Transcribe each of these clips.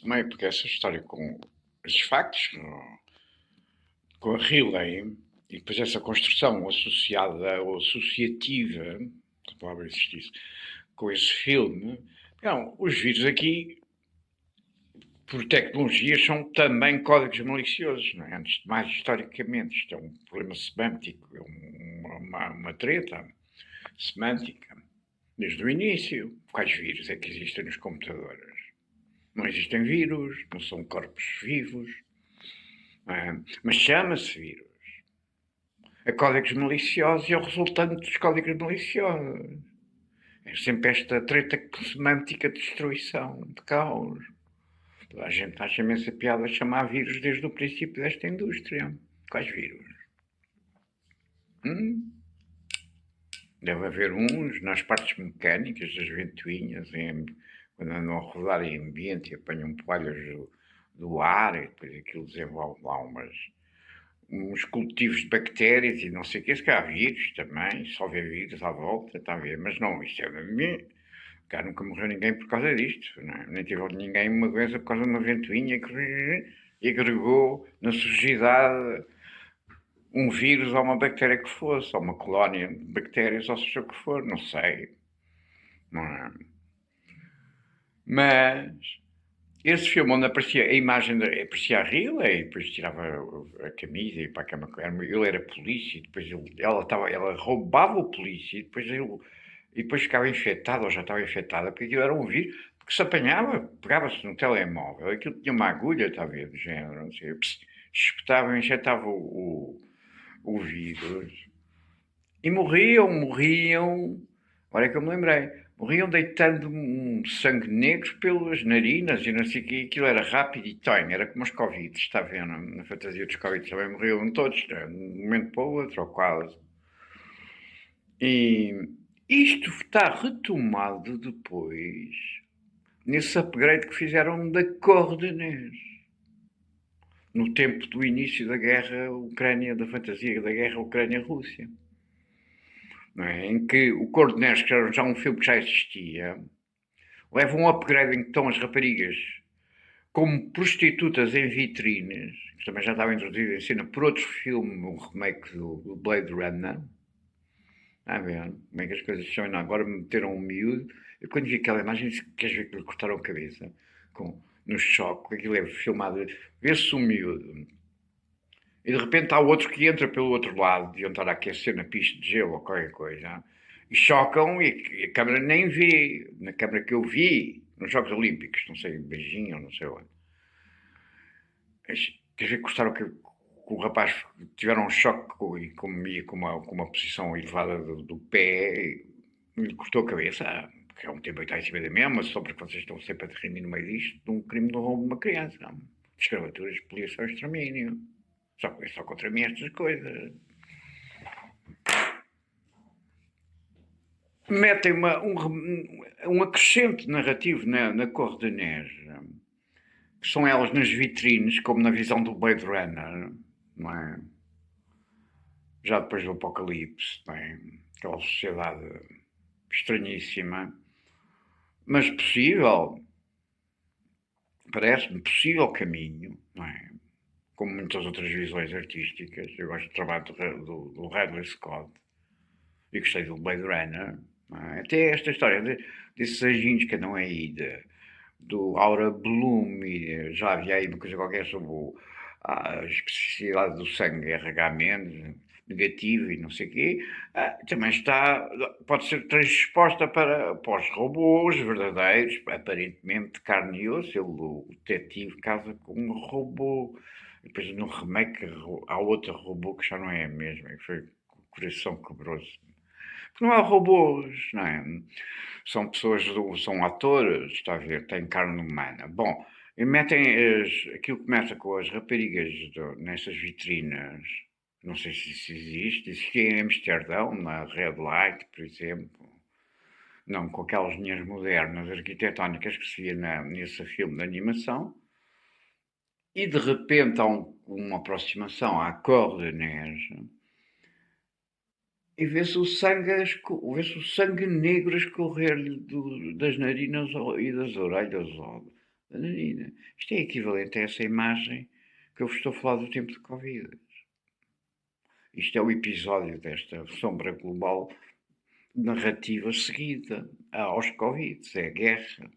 Meio porque essa história com esses factos, com a Riley, e depois essa construção associada ou associativa, a palavra existisse, com esse filme, não, os vírus aqui, por tecnologias, são também códigos maliciosos, não é? Antes de mais, historicamente, isto é um problema semântico, é uma treta semântica, desde o início. Quais vírus é que existem nos computadores? Não existem vírus, não são corpos vivos, mas chama-se vírus. A códigos maliciosos e é o resultante dos códigos maliciosos. É sempre esta treta semântica de destruição, de caos. Toda a gente acha imensa piada chamar vírus desde o princípio desta indústria. Quais vírus? Deve haver uns nas partes mecânicas das ventoinhas, quando andam a rodar em ambiente e apanham palhas do ar, e depois aquilo desenvolve lá uns cultivos de bactérias e não sei o que, se cá há vírus também, só vê vírus à volta, está a ver, mas não, isto é. Cá nunca morreu ninguém por causa disto, não é? Nem teve ninguém uma doença por causa de uma ventoinha que agregou na sociedade um vírus ou uma bactéria que fosse, ou uma colónia de bactérias, ou seja o que for, não sei. Não é? Mas esse filme onde aparecia a imagem, aparecia a Riley, e depois tirava a camisa e para a cama, ele era polícia, e depois ela roubava o polícia, e depois ficava infectada, ou já estava infectada, porque aquilo era um vírus, porque se apanhava, pegava-se no telemóvel, aquilo tinha uma agulha, está a ver, do género, não sei, espetava, injetava o vírus, e morriam, agora é que eu me lembrei, morriam deitando um sangue negro pelas narinas e não sei o que, aquilo era rápido e tem, era como os Covid, está a ver, na fantasia dos Covid também morriam todos, de um momento para o outro, ou quase. E isto está retomado depois, nesse upgrade que fizeram da Coordeners, no tempo do início da guerra Ucrânia, da fantasia da guerra Ucrânia-Rússia. Não é? Em que o Coordeners, que era já um filme que já existia, leva um upgrade em que estão as raparigas como prostitutas em vitrines, que também já estava introduzido em cena por outro filme, um remake do Blade Runner. A ver como é que as coisas são. Agora meteram um miúdo. Eu quando vi aquela imagem disse, queres ver que lhe cortaram a cabeça? No choque, aquilo é filmado, vê-se um miúdo. E de repente há outro que entra pelo outro lado, deviam estar a aquecer na pista de gelo ou qualquer coisa, e chocam e a câmara nem vê. Na câmara que eu vi, nos Jogos Olímpicos, não sei, Beijinho ou não sei onde. Quer dizer, gostaram que o rapaz tiveram um choque e como ia com uma posição elevada do pé, lhe cortou a cabeça, porque é um tempo que está em cima da mesma, só porque vocês estão sempre a reunir no meio disto, de um crime de roubo de uma criança. Não. Escravatura, expoliação, extermínio. Só contra mim estas coisas. Metem um acrescente narrativo na Coordeners, que são elas nas vitrines, como na visão do Blade Runner, não é? Já depois do Apocalipse, bem, aquela sociedade estranhíssima, mas possível, parece-me possível caminho, não é? Como muitas outras visões artísticas. Eu gosto do trabalho do Ridley Scott e gostei do Blade Runner. É? Até esta história desses anjinhos que andam aí, do Aura Bloom, e já havia aí uma coisa qualquer sobre a especificidade do sangue RH- negativo e não sei o quê, também pode ser transposta para os robôs verdadeiros, aparentemente de carne e osso. O detetive casa com um robô. Depois no remake há outro robô que já não é a mesma, que foi o Coração Quebroso. Porque não há robôs, não é? São pessoas, são atores, está a ver, têm carne humana. Bom, e metem aquilo que começa com as raparigas nessas vitrinas, não sei se isso existe, existia em Amsterdão, na Red Light, por exemplo. Não com aquelas linhas modernas arquitetónicas que se via nesse filme de animação. E de repente há uma aproximação à Coordeners e vê-se o sangue negro a escorrer-lhe das narinas e das orelhas, Nananina. Isto é equivalente a essa imagem que eu vos estou a falar do tempo de Covid. Isto é o episódio desta sombra global narrativa seguida aos Covid, é a guerra.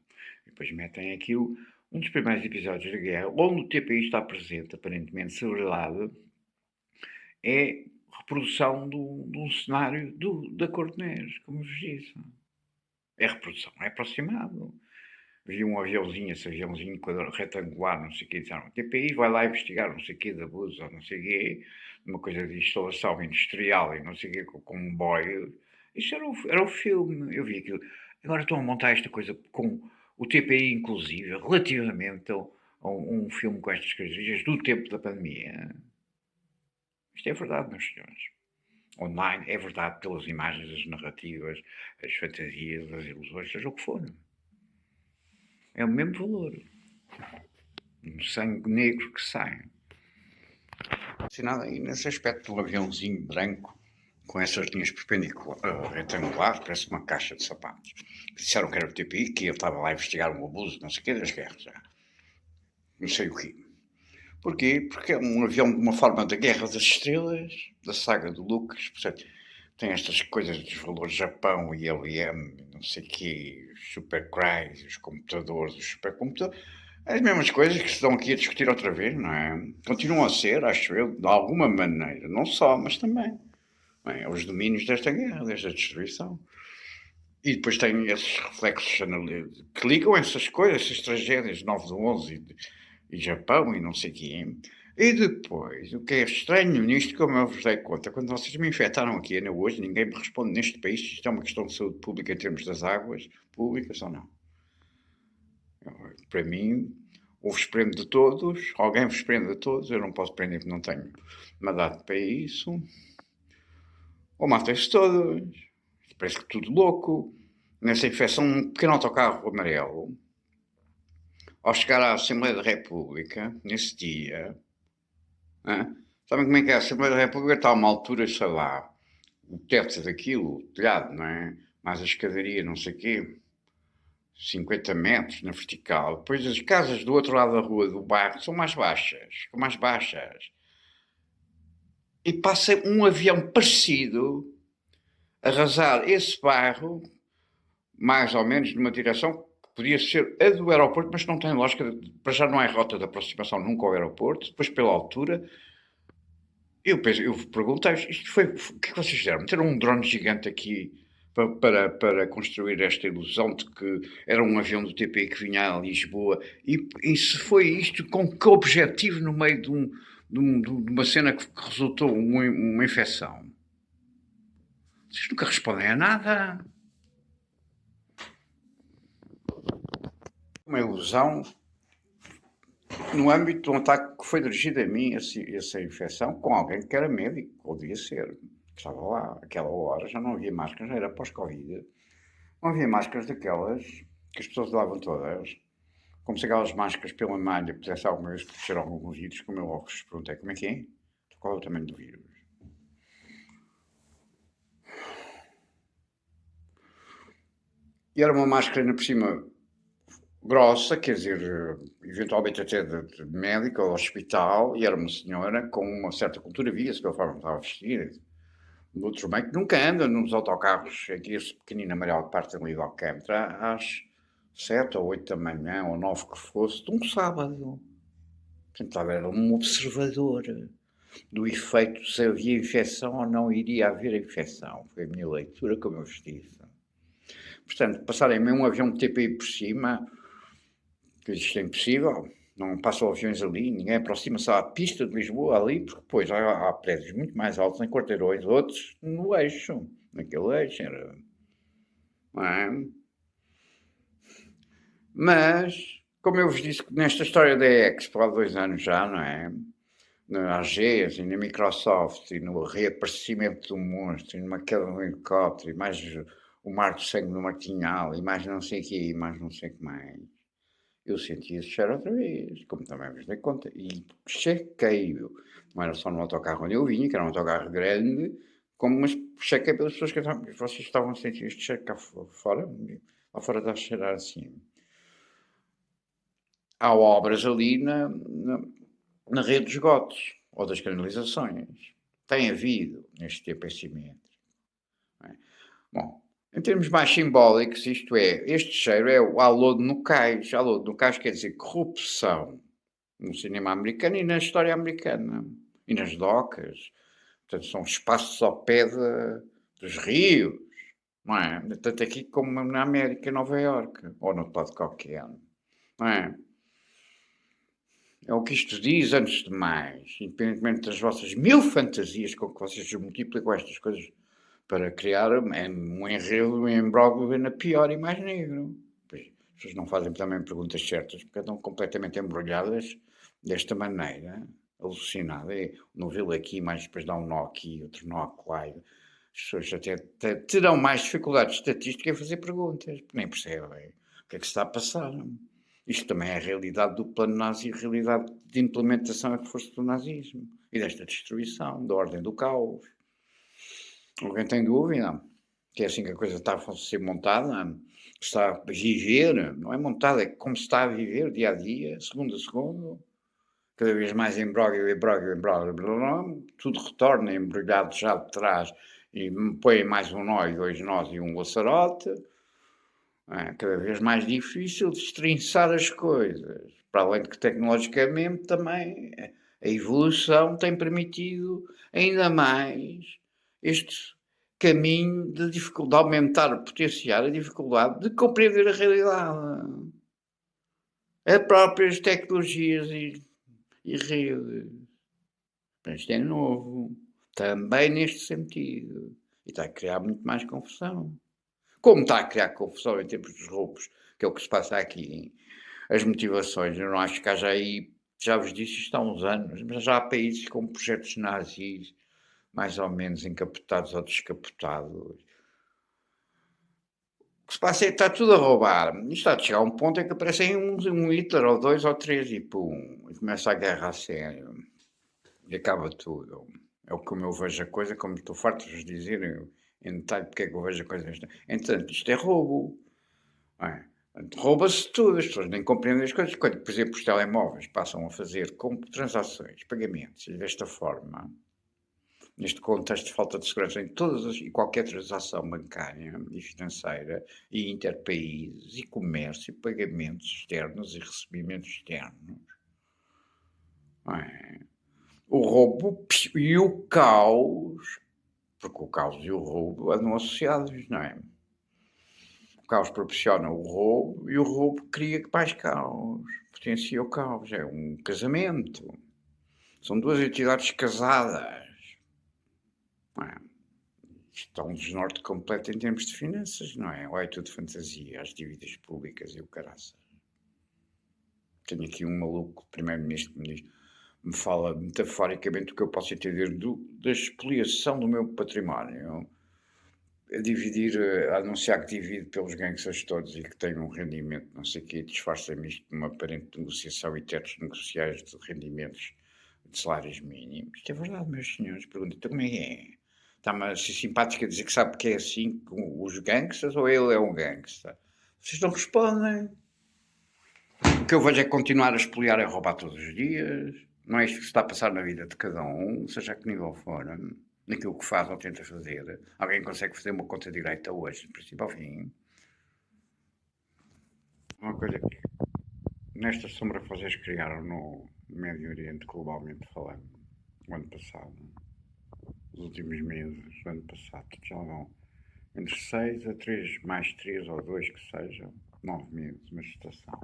E depois metem aquilo, um dos primeiros episódios da guerra, onde o TPI está presente, aparentemente celebrado, é reprodução de um cenário da Cortenês, como eu vos disse. É reprodução, é aproximado. Vi um aviãozinho, esse aviãozinho retangular, não sei o quê, disseram, o TPI vai lá investigar não sei o quê de abuso, ou não sei o quê, uma coisa de instalação industrial e não sei o quê, com comboio. Isso era o filme, eu vi aquilo. Agora estão a montar esta coisa com o TPI, inclusive, relativamente a um filme com estas coisas do tempo da pandemia. Isto é verdade, meus senhores. Online é verdade pelas imagens, as narrativas, as fantasias, as ilusões, seja o que for. É o mesmo valor. Um sangue negro que sai. Assinado aí nesse aspecto de um aviãozinho branco com essas linhas perpendiculares, retangulares, parece uma caixa de sapatos. Disseram que era o TPI, que eu estava lá a investigar um abuso, não sei o quê, das guerras. Já. Não sei o quê. Porquê? Porque é um avião de uma forma da Guerra das Estrelas, da saga do Lucas, portanto, tem estas coisas dos valores Japão e LM, não sei o quê, os supercries, os computadores, os supercomputadores, as mesmas coisas que se estão aqui a discutir outra vez, não é? Continuam a ser, acho eu, de alguma maneira, não só, mas também, não é? Os domínios desta guerra, desta destruição. E depois tem esses reflexos que ligam essas coisas, essas tragédias de 9 de 11 e Japão e não sei o quê. E depois, o que é estranho nisto, como eu vos dei conta, quando vocês me infectaram aqui ainda hoje, ninguém me responde neste país se isto é uma questão de saúde pública em termos das águas públicas ou não. Para mim, ou vos prendo de todos, alguém vos prende de todos, eu não posso prender porque não tenho mandado para isso, ou matem-se todos, parece que tudo louco. Nessa infecção, um pequeno autocarro amarelo, ao chegar à Assembleia da República, nesse dia, sabem como é que é? A Assembleia da República está a uma altura, sei lá, o teto daquilo, o telhado, não é? Mais a escadaria, não sei o quê, 50 metros na vertical. Depois as casas do outro lado da rua, do bairro, são mais baixas, ficam mais baixas. E passa um avião parecido a arrasar esse bairro, mais ou menos numa direção que podia ser a do aeroporto, mas não tem lógica, para já não é rota de aproximação nunca ao aeroporto, depois pela altura. Eu perguntei-vos, isto foi, o que é que vocês fizeram? Meteram um drone gigante aqui para construir esta ilusão de que era um avião do TPI que vinha a Lisboa, e se foi isto, com que objetivo no meio de uma cena que resultou uma infecção? Vocês nunca respondem a nada. Uma ilusão no âmbito de um ataque que foi dirigido a mim, essa infecção, com alguém que era médico, ou devia ser, que estava lá, aquela hora, já não havia máscaras, era pós-Covid, não havia máscaras daquelas que as pessoas davam todas, como se aquelas máscaras pela malha pudesse alguma vez proteger algum vírus, como eu logo vos perguntei, como é que é? Qual é o tamanho do vírus? E era uma máscara ainda por cima grossa, quer dizer, eventualmente até de médico ou hospital, e era uma senhora com uma certa cultura, via-se pela forma que estava vestida, de outro meio, que nunca anda nos autocarros, aqui esse pequenino amarelo que parte ali de Alcântara, às 7 ou 8 da manhã, ou 9 que fosse, de um sábado. Portanto, era um observador do efeito se havia infecção ou não iria haver infecção. Foi a minha leitura, como eu vos disse. Portanto, passarem-me um avião de TPI por cima, que isto é impossível, não passam aviões ali, ninguém aproxima-se à pista de Lisboa ali, porque depois há prédios muito mais altos em quarteirões, outros no eixo, naquele eixo, era, não é? Mas, como eu vos disse, nesta história da Expo há 2 anos já, não é? Na AGES e na Microsoft e no reaparecimento do monstro e numa queda no helicóptero e mais o mar do sangue no Martinhal e mais não sei o quê e mais não sei o que mais. Eu senti esse cheiro outra vez, como também vos dei conta, e chequei-o. Não era só no autocarro onde eu vinha, que era um autocarro grande, como mas chequei pelas pessoas que estavam, vocês estavam a sentir este cheiro cá fora, lá fora está a cheirar assim. há obras ali na rede dos esgotos ou das canalizações. Tem havido neste tempo esse assimétrico, não é? Bom, em termos mais simbólicos, isto é, este cheiro é o Alô de no cais. Alô de no cais quer dizer corrupção no cinema americano e na história americana. E nas docas. Portanto, são espaços ao pé dos rios, não é? Tanto aqui como na América, em Nova Iorque, ou no lado qualquer, não é? É o que isto diz, antes de mais, independentemente das vossas mil fantasias com que vocês multiplicam estas coisas para criar um enredo, um imbróglio ainda pior e mais negro. Pois, as pessoas não fazem também perguntas certas, porque andam completamente embrulhadas desta maneira, alucinada. É um novelo aqui, mas depois dá um nó aqui, outro nó acolá. As pessoas até terão mais dificuldade estatística em fazer perguntas, porque nem percebem o que é que se está a passar. Isto também é a realidade do plano nazi, a realidade de implementação a que fosse do nazismo e desta destruição, da ordem do caos. Alguém tem dúvida? Que é assim que a coisa está a ser montada? Está a viver? Não é montada, é como se está a viver dia a dia, segundo a segundo. Cada vez mais imbróglio, imbróglio, imbróglio, blá, blá, blá, tudo retorna embrulhado já de trás e me põe mais um nó e dois nós e um laçarote. É cada vez mais difícil destrinçar as coisas. Para além de que tecnologicamente também a evolução tem permitido ainda mais este caminho de dificuldade, aumentar, potenciar a dificuldade de compreender a realidade. As próprias tecnologias e redes. Isto é novo. Também neste sentido. E está a criar muito mais confusão. Como está a criar confusão em tempos dos roubos, que é o que se passa aqui. As motivações, eu não acho que haja aí, já vos disse isto há uns anos, mas já há países com projetos nazis, mais ou menos encapotados ou descapotados. O que se passa é que está tudo a roubar. Isto está a chegar a um ponto em que aparecem um Hitler ou dois ou três e pum, e começa a guerra a sério. E acaba tudo. É o como eu vejo a coisa, como estou farto de vos dizer em detalhe porque é que eu vejo a coisa. Entretanto, isto é roubo. Não é? Portanto, rouba-se tudo, as pessoas nem compreendem as coisas. Quando, por exemplo, os telemóveis passam a fazer transações, pagamentos desta forma, neste contexto de falta de segurança em todas e qualquer transação bancária e financeira, e interpaíses, e comércio, e pagamentos externos e recebimentos externos, não é? O roubo e o caos, porque o caos e o roubo andam associados, não é? O caos proporciona o roubo e o roubo cria mais caos, potencia o caos. É um casamento. São duas entidades casadas. Não é? Isto está um desnorte completo em termos de finanças, não é? Ou é tudo fantasia, as dívidas públicas e o caraças. Tenho aqui um maluco, primeiro-ministro, que me fala metaforicamente o que eu posso entender da expoliação do meu património. A dividir, a anunciar que divide pelos gangsters todos e que tem um rendimento, não sei o quê, disfarça-me isto de uma aparente negociação e tetos negociais de rendimentos de salários mínimos. Isto é verdade, meus senhores. Pergunta, então como é que é? Está-me a ser simpático a dizer que sabe que é assim com os gangsters ou ele é um gangster? Vocês não respondem. O que eu vejo é continuar a espoliar e a roubar todos os dias. Não é isto que se está a passar na vida de cada um, seja a que nível for, naquilo que faz ou tenta fazer. Alguém consegue fazer uma conta direita hoje, do princípio ao fim. Uma coisa que, nesta sombra que vocês criaram no Médio Oriente, globalmente falando, o ano passado, os últimos meses do ano passado, já vão entre 6 a 3, mais 3 ou 2 que sejam, 9 meses, uma gestação.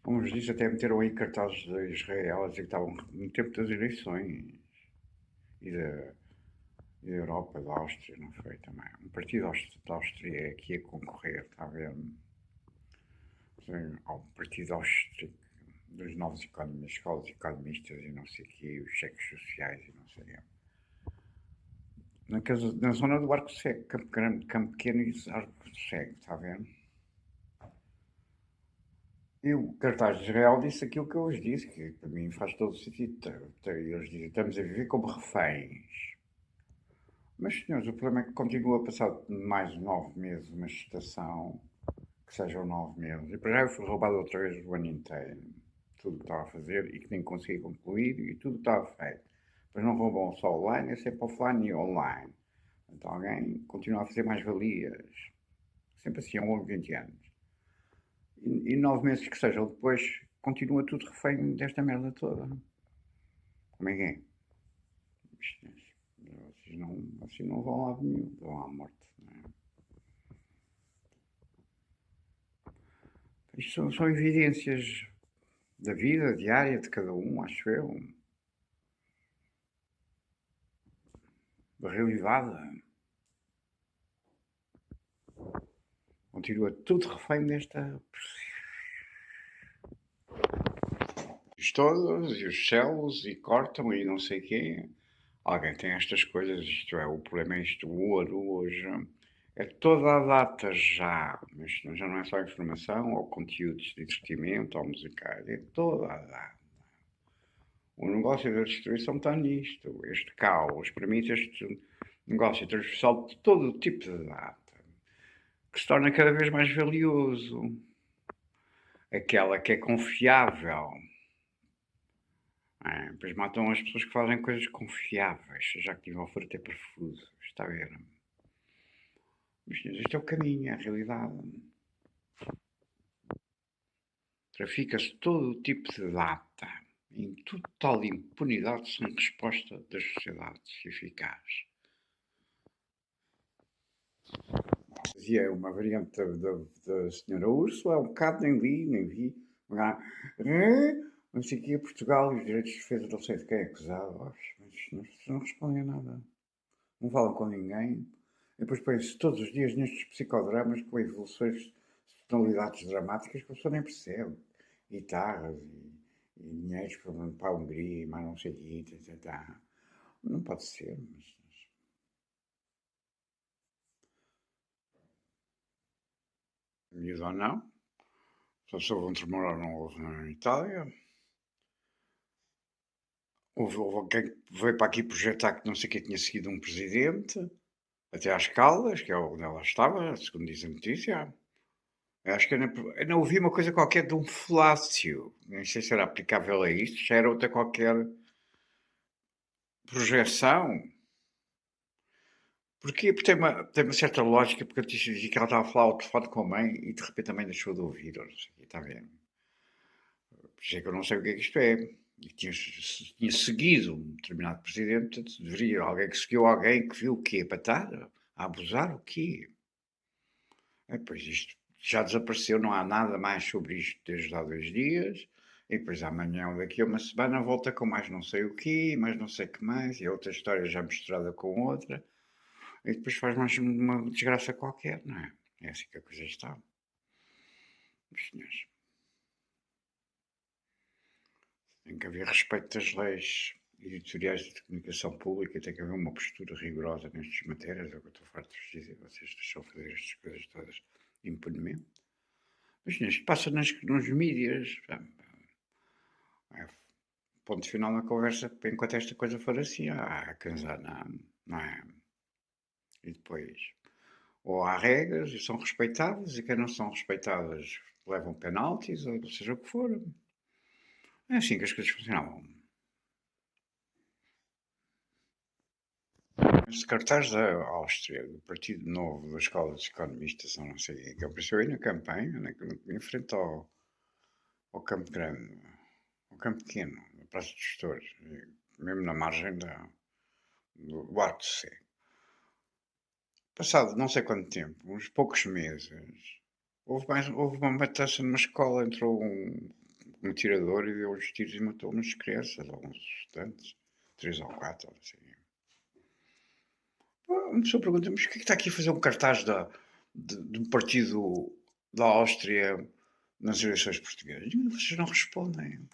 Como vos disse, até meteram aí cartazes de Israel a dizer que estavam no tempo das eleições e da Europa, da Áustria, não foi também. Um partido da Áustria que ia concorrer, está a ver? Ao partido austríaco dos novos economistas, escolas economistas e não sei o quê, os cheques sociais e não sei o quê. Na zona do Arco Cego, Campo Grande, Campo Pequeno e Arco Cego, está a ver? E o cartaz de Israel disse aquilo que eu vos disse, que para mim faz todo o sentido. Eles dizem, estamos a viver como reféns. Mas, senhores, o problema é que continua a passar mais de 9 meses uma gestação que sejam 9 meses. E para já eu fui roubado outra vez o ano inteiro. Tudo que estava a fazer e que nem consegui concluir e tudo estava feito. Mas não roubam só online, é sempre offline e online. Então alguém continua a fazer mais-valias. Sempre assim, ao longo de 20 anos. E 9 meses que sejam depois, continua tudo refém desta merda toda. Como é que é? Vocês não vão a lado nenhum, vão à morte. Não é? Isto são evidências da vida diária de cada um, acho eu. Da realidade. Continua tudo refém desta. Os todos, e os céus, e cortam, e não sei quê. Alguém tem estas coisas, isto é, o problema é isto, o ouro hoje. É toda a data já. Isto já não é só informação, ou conteúdos de entretenimento, ou musicais, é toda a data. O negócio da destruição está nisto. Este caos permite este negócio transversal de todo o tipo de data, que se torna cada vez mais valioso. Aquela que é confiável. Pois matam as pessoas que fazem coisas confiáveis, já que tiveram oferta perfuso. Está a ver? Mas este é o caminho, é a realidade. Trafica-se todo o tipo de data, em total impunidade, sem resposta das sociedades eficaz. Dizia uma variante da senhora Úrsula, um bocado nem li, nem vi. Não sei o que, Portugal e os direitos de defesa, não sei de quem é acusado. Mas não respondem a nada. Não falam com ninguém. E depois põem-se todos os dias nestes psicodramas com evoluções de tonalidades dramáticas que a pessoa nem percebe. Guitarras e dinheiros para a Hungria e mais não sei o que, etc. Não pode ser, mas miúdo ou não. Só se houve um tremor ou não houve na Itália. Houve alguém que veio para aqui projetar que não sei o que tinha seguido um presidente, até às Caldas, que é onde ela estava, segundo diz a notícia. Acho que eu não ouvi uma coisa qualquer de um falácio. Nem sei se era aplicável a isto, se era outra qualquer projeção. Porquê? Porque tem uma certa lógica, porque eu dizia que ela estava a falar ao telefone com a mãe e de repente a mãe deixou de ouvir, ou não sei o quê, está a ver? Por isso é que eu não sei o que é que isto é. E tinha seguido um determinado presidente, portanto, deveria alguém que seguiu alguém que viu o quê? Para estar a abusar o quê? Pois isto já desapareceu, não há nada mais sobre isto desde há 2 dias. E depois amanhã ou daqui a uma semana volta com mais não sei o quê, mais não sei o que mais, e outra história já misturada com outra. E depois faz mais uma desgraça qualquer, não é? É assim que a coisa está. Meus senhores, tem que haver respeito das leis editoriais de comunicação pública e tem que haver uma postura rigorosa nestas matérias, é o que eu estou farto de vos dizer. Vocês deixam fazer estas coisas todas impunemente. Mas isto passa nos mídias. É, ponto final na conversa, enquanto esta coisa for assim, há cansar, não é? E depois, ou há regras e são respeitadas, e quem não são respeitadas levam penaltis, ou seja o que for. É assim que as coisas funcionavam. Este cartaz da Áustria, do Partido Novo, da Escola dos Economistas, ou não sei o que apareceu aí na campanha, em frente ao Campo Grande, ao Campo Pequeno, na Praça dos Gestores, mesmo na margem do Arco do Cego. Passado não sei quanto tempo, uns poucos meses, houve uma matança numa escola, entrou um tirador e deu uns tiros e matou umas crianças, ou uns estudantes, 3 ou 4, ou assim. Uma pessoa pergunta, mas o que é que está aqui a fazer um cartaz de um partido da Áustria nas eleições portuguesas? E vocês não respondem.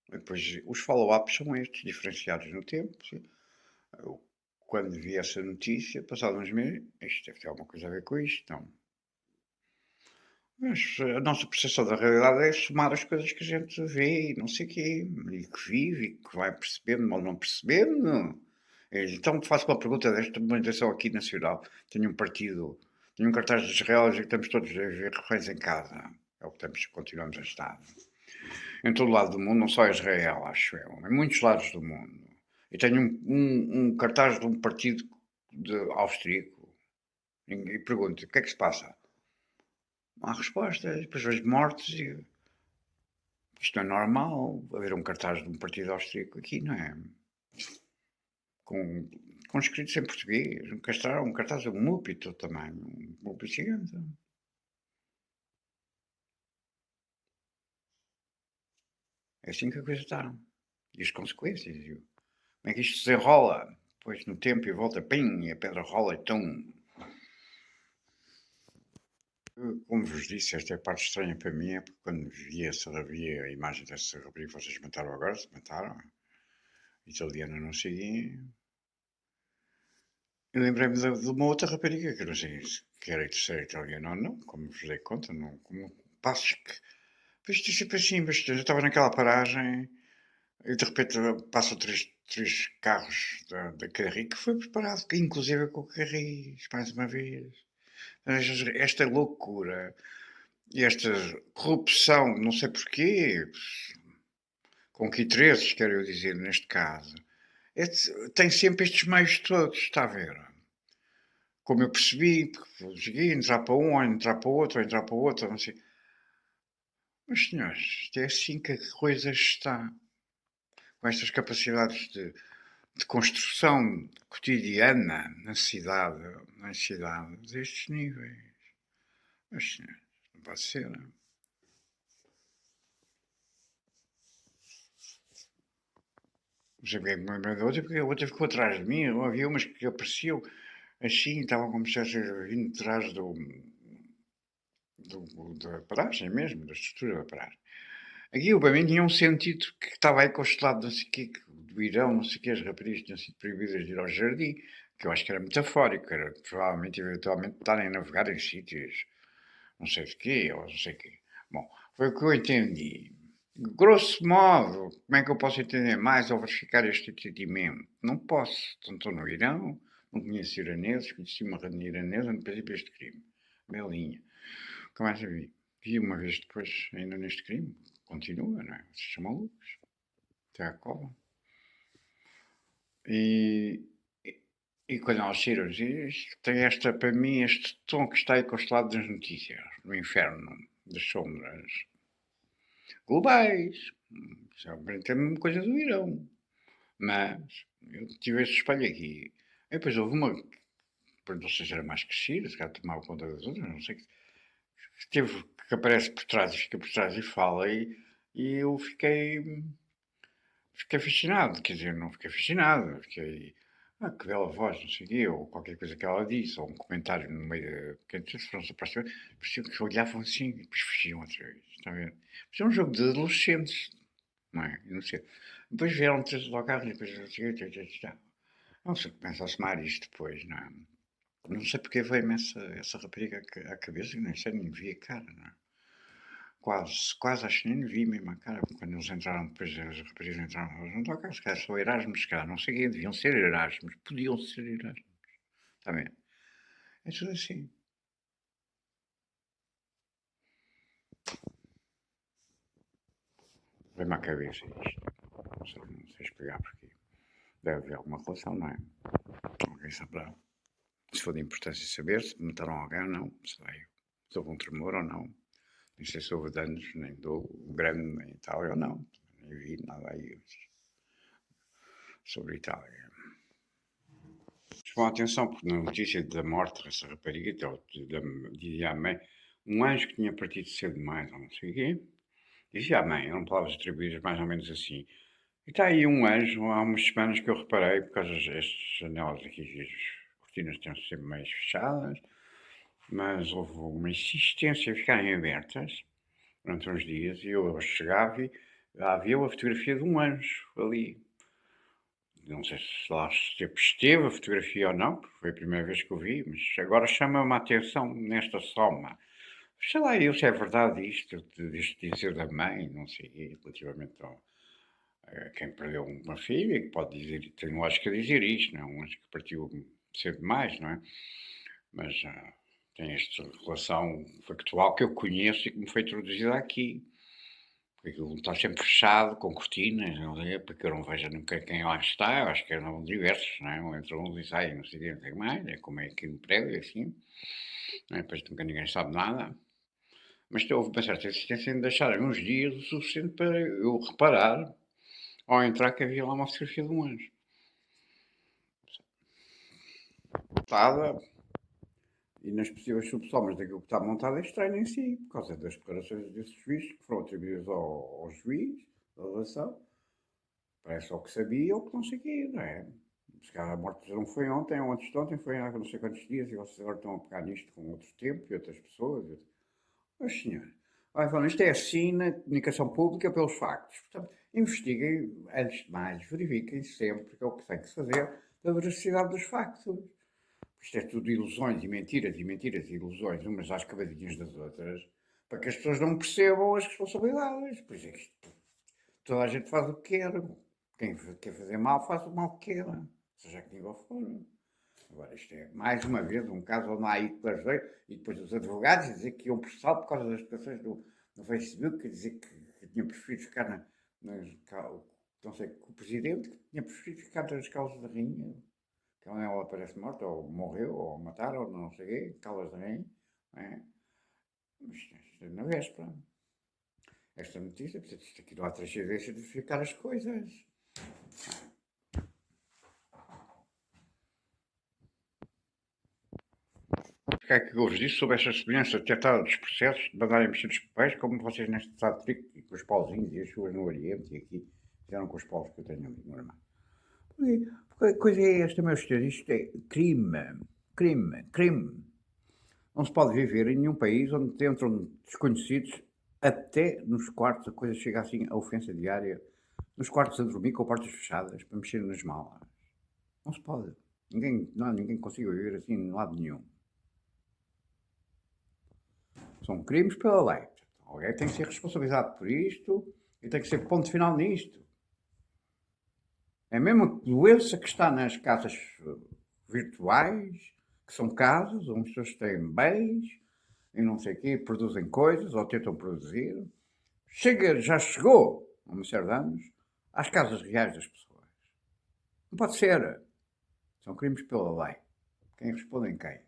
Depois, os follow-ups são estes, diferenciados no tempo. Eu, quando vi essa notícia, passado uns meses, isto deve ter alguma coisa a ver com isto, não. Mas a nossa percepção da realidade é somar as coisas que a gente vê e não sei o quê, e que vive e que vai percebendo ou não percebendo. Então faço uma pergunta desta movimentação aqui nacional. Tenho um partido, tenho um cartaz de Israel a dizer que estamos todos a ver reféns em casa. É o que estamos, continuamos a estar. Em todo lado do mundo, não só Israel, acho eu, em muitos lados do mundo. E tenho um cartaz de um partido austríaco e pergunto: o que é que se passa? Não há resposta. Depois vejo mortes e isto não é normal. Haver um cartaz de um partido austríaco aqui, não é? Com, com escritos em português. Um cartaz de um múltiplo também. Um múltiplo gigante. É assim que a coisa está. E as consequências. E como é que isto se enrola? Depois no tempo e volta, pim, e a pedra rola e tum. Como vos disse, esta é a parte estranha para mim, é porque quando vi a imagem dessa rapariga que vocês mataram agora, se mataram, italiana não sei, eu lembrei-me de uma outra rapariga, que eu não sei se que era terceira italiana ou não, como vos dei conta, não, como passos que. Isto é sempre assim, mas eu estava naquela paragem e de repente passam três carros da Carris que foi preparado, inclusive com o Carris, mais uma vez. Esta loucura. E esta corrupção, não sei porquê, com que interesses, quero eu dizer, neste caso, tem sempre estes meios todos, está a ver? Como eu percebi, porque cheguei a entrar para um, a entrar para outro, a entrar para outro, não sei. Mas, senhores, isto é assim que a coisa está. Com estas capacidades de construção cotidiana na cidade, nas cidades, estes níveis. Mas, senhores, não pode ser, não? Não sei porque é que me lembrei da outra, porque a outra ficou atrás de mim. Havia umas que apareciam assim, estavam como se estivessem vindo atrás da paragem mesmo, da estrutura da paragem. Aquilo para mim tinha um sentido que estava aí constelado, não sei o quê, do Irão, não sei o quê, as raparigas tinham sido proibidas de ir ao jardim, que eu acho que era metafórico, era provavelmente, eventualmente, estarem a navegar em sítios, não sei de quê, ou não sei o quê. Bom, foi o que eu entendi. Grosso modo, como é que eu posso entender mais ou verificar este entendimento? Não posso. Então, estou no Irão, não conheço iraneses, conheci uma rainha iranesa no princípio deste crime. Belinha. Nunca mais a vi. Vi uma vez depois, ainda neste crime. Continua, não é? Vocês são malucos. Até à cola. E, e, e quando elas saíram, isto tem esta, para mim, este tom que está aí constelado nas notícias, no inferno, das sombras globais. Isso é aparentemente uma coisa do Irão. Mas eu tive este espelho aqui. E depois houve uma, não sei se era mais crescida, se calhar tomava conta das outras, não sei. Que teve, que aparece por trás e fica por trás e fala. E eu fiquei fascinado. Quer dizer, não fiquei fascinado, fiquei. Ah, que bela voz, não sei o quê, ou qualquer coisa que ela disse, ou um comentário no meio da. Que foram-se aproximar, parecia que olhavam assim e depois fugiam outra vez. Está a ver? Mas é um jogo de adolescentes, não é? Eu não sei. Depois vieram três autocarros e depois não sei, começa a somar isto depois, não é? Não sei porque veio-me essa rapariga à cabeça, nem sei, nem vi a cara, não é? Quase acho que nem vi mesmo a cara, quando eles entraram, depois as raparigas entraram, eles não tocam, se calhar só Erasmus, cá, não sei quem, deviam ser Erasmus, podiam ser Erasmus, está bem? É tudo assim. Vem-me à cabeça isto, não sei explicar porquê. Deve haver alguma relação, não é? Alguém saberá. Se for de importância saber se mataram alguém ou não, se houve um tremor ou não. Nem sei se houve danos, nem do grande em Itália ou não. Nem vi nada aí sobre Itália. Chamou a atenção porque na notícia da morte dessa rapariga, dizia à mãe, um anjo que tinha partido cedo demais, ou não sei o quê. Dizia à mãe, eram palavras atribuídas mais ou menos assim. E está aí um anjo, há umas semanas que eu reparei, por causa destas janelas aqui, as cortinas estão sempre mais fechadas, mas houve uma insistência em ficarem abertas durante uns dias e eu chegava e havia uma fotografia de um anjo ali. Não sei se lá esteve a fotografia ou não, porque foi a primeira vez que o vi, mas agora chama-me a atenção nesta soma. Sei lá eu se é verdade isto, disto dizer da mãe, não sei, relativamente quem perdeu uma filha, que pode dizer, tem lógica dizer isto, não é? Um anjo que partiu cedo demais, não é? Mas tem esta relação factual que eu conheço e que me foi introduzida aqui. Porque aquilo está sempre fechado, com cortinas, não sei, porque eu não vejo nunca quem lá está, eu acho que eram diversos, não é? Um entra uns e saem, não sei o quê, não sei o que mais, é como é aqui no prédio, assim, não é? Depois nunca ninguém sabe nada. Mas houve uma certa insistência em deixarem uns dias o suficiente para eu reparar, ao entrar, que havia lá uma fotografia de um anjo. Montada, e nas possíveis subsomas daquilo que está montado é estranho em si, por causa das declarações desses juízes que foram atribuídas ao juiz da relação. Parece só que sabia ou que não sabia, não é? Se calhar a morte não foi ontem ou antes de ontem, foi há não sei quantos dias e vocês agora estão a pegar nisto com outro tempo e outras pessoas. Mas, senhor, falando, isto é assim na comunicação pública pelos factos. Portanto, investiguem, antes de mais, verifiquem sempre que é o que tem que se fazer da veracidade dos factos. Isto é tudo ilusões e mentiras e mentiras e ilusões, umas às cavadinhas das outras, para que as pessoas não percebam as responsabilidades. Pois é que toda a gente faz o que quer. Quem quer fazer mal, faz o mal que quer. Seja que nível for. Agora, isto é, mais uma vez, um caso onde há aí declarações e depois os advogados dizer que iam processar por causa das declarações no Facebook, dizer que tinha preferido ficar não sei, com o presidente, que tinha preferido ficar nas causas da rainha, que ela aparece morta, ou morreu, ou mataram, ou não sei o quê, causas da rainha, não é? Mas isto é na véspera. Esta notícia, portanto, isto aqui não há transcendência de verificar as coisas. O que é que eu vos disse sobre esta semelhança detectada dos processos de mandarem mexer dos papéis, como vocês neste estado de e com os pauzinhos e as chuvas no Oriente e aqui fizeram com os paus que eu tenho ali no armário. Porque a coisa é esta, meus senhores, isto é crime. Crime. Crime. Não se pode viver em nenhum país onde entram desconhecidos até nos quartos, a coisa chega assim a ofensa diária, nos quartos a dormir com portas fechadas para mexer nas malas. Não se pode. Ninguém consiga viver assim em lado nenhum. São crimes pela lei. Alguém tem que ser responsabilizado por isto e tem que ser ponto final nisto. É a mesma doença que está nas casas virtuais, que são casas onde as pessoas têm bens e não sei o quê, produzem coisas ou tentam produzir. Já chegou, há uma série de anos, às casas reais das pessoas. Não pode ser. São crimes pela lei. Quem responde em quem?